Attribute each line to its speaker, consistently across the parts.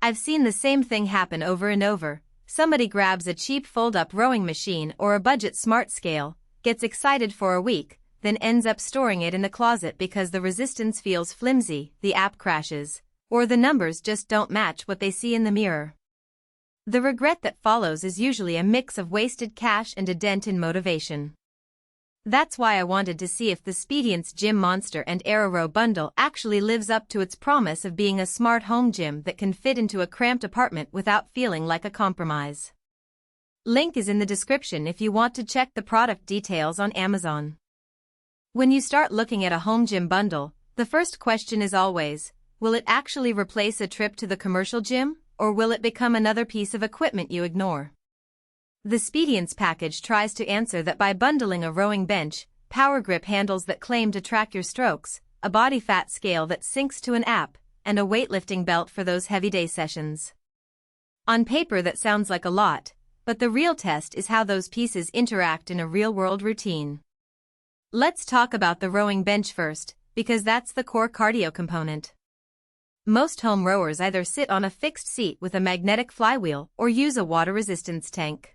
Speaker 1: I've seen the same thing happen over and over. Somebody grabs a cheap fold-up rowing machine or a budget smart scale, gets excited for a week, then ends up storing it in the closet because the resistance feels flimsy, the app crashes, or the numbers just don't match what they see in the mirror. The regret that follows is usually a mix of wasted cash and a dent in motivation. That's why I wanted to see if the Speediance Gym Monster and AeroRow bundle actually lives up to its promise of being a smart home gym that can fit into a cramped apartment without feeling like a compromise. Link is in the description if you want to check the product details on Amazon. When you start looking at a home gym bundle, the first question is always, will it actually replace a trip to the commercial gym, or will it become another piece of equipment you ignore? The Speediance package tries to answer that by bundling a rowing bench, PowerGrip handles that claim to track your strokes, a body fat scale that syncs to an app, and a weightlifting belt for those heavy day sessions. On paper that sounds like a lot, but the real test is how those pieces interact in a real-world routine. Let's talk about the rowing bench first, because that's the core cardio component. Most home rowers either sit on a fixed seat with a magnetic flywheel or use a water resistance tank.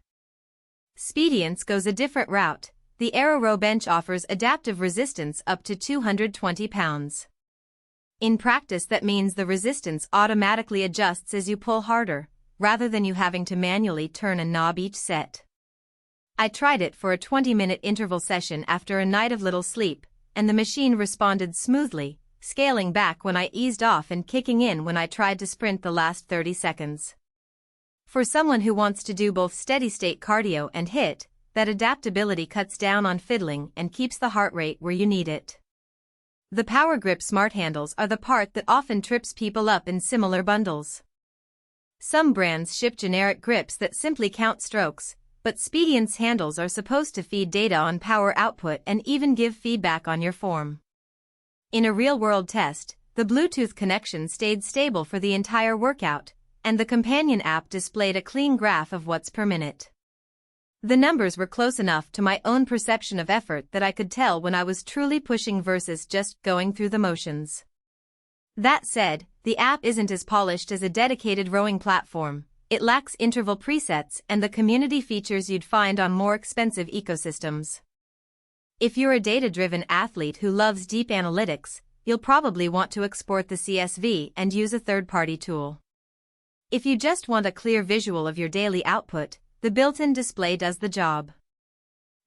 Speaker 1: Speediance goes a different route. The AeroRow bench offers adaptive resistance up to 220 pounds. In practice, that means the resistance automatically adjusts as you pull harder, rather than you having to manually turn a knob each set. I tried it for a 20-minute interval session after a night of little sleep, and the machine responded smoothly, scaling back when I eased off and kicking in when I tried to sprint the last 30 seconds. For someone who wants to do both steady-state cardio and HIIT, that adaptability cuts down on fiddling and keeps the heart rate where you need it. The PowerGrip smart handles are the part that often trips people up in similar bundles. Some brands ship generic grips that simply count strokes, but Speediance handles are supposed to feed data on power output and even give feedback on your form. In a real-world test, the Bluetooth connection stayed stable for the entire workout, and the companion app displayed a clean graph of watts per minute. The numbers were close enough to my own perception of effort that I could tell when I was truly pushing versus just going through the motions. That said, the app isn't as polished as a dedicated rowing platform. It lacks interval presets and the community features you'd find on more expensive ecosystems. If you're a data-driven athlete who loves deep analytics, you'll probably want to export the CSV and use a third-party tool. If you just want a clear visual of your daily output, the built-in display does the job.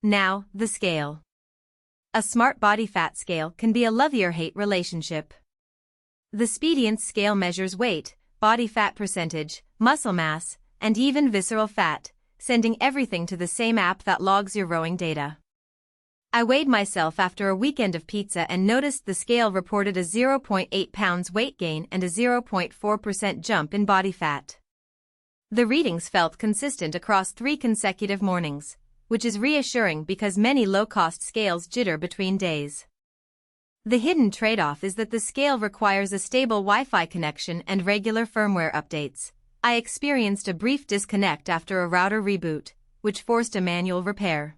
Speaker 1: Now, the scale. A smart body fat scale can be a love or hate relationship. The Speediance scale measures weight, body fat percentage, muscle mass, and even visceral fat, sending everything to the same app that logs your rowing data. I weighed myself after a weekend of pizza and noticed the scale reported a 0.8 pounds weight gain and a 0.4% jump in body fat. The readings felt consistent across 3 consecutive mornings, which is reassuring because many low-cost scales jitter between days. The hidden trade-off is that the scale requires a stable Wi-Fi connection and regular firmware updates. I experienced a brief disconnect after a router reboot, which forced a manual repair.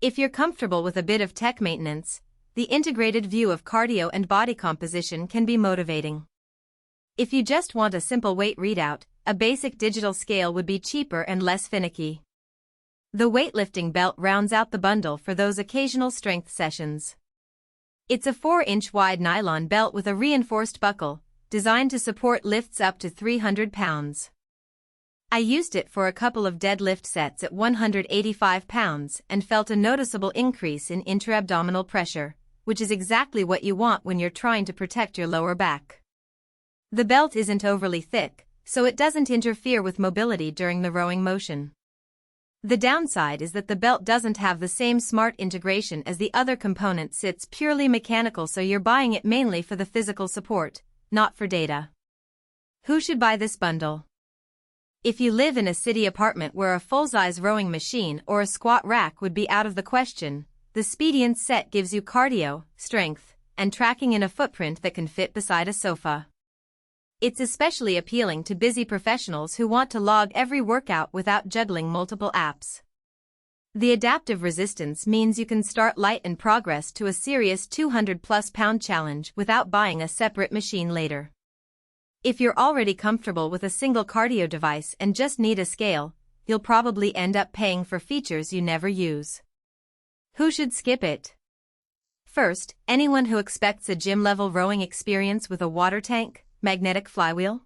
Speaker 1: If you're comfortable with a bit of tech maintenance, the integrated view of cardio and body composition can be motivating. If you just want a simple weight readout, a basic digital scale would be cheaper and less finicky. The weightlifting belt rounds out the bundle for those occasional strength sessions. It's a 4-inch wide nylon belt with a reinforced buckle, designed to support lifts up to 300 pounds. I used it for a couple of deadlift sets at 185 pounds and felt a noticeable increase in intra-abdominal pressure, which is exactly what you want when you're trying to protect your lower back. The belt isn't overly thick, so it doesn't interfere with mobility during the rowing motion. The downside is that the belt doesn't have the same smart integration as the other components. It's purely mechanical, so you're buying it mainly for the physical support, not for data. Who should buy this bundle? If you live in a city apartment where a full-size rowing machine or a squat rack would be out of the question, the Speediance set gives you cardio, strength, and tracking in a footprint that can fit beside a sofa. It's especially appealing to busy professionals who want to log every workout without juggling multiple apps. The adaptive resistance means you can start light and progress to a serious 200+ pound challenge without buying a separate machine later. If you're already comfortable with a single cardio device and just need a scale, you'll probably end up paying for features you never use. Who should skip it? First, anyone who expects a gym-level rowing experience with a water tank, magnetic flywheel,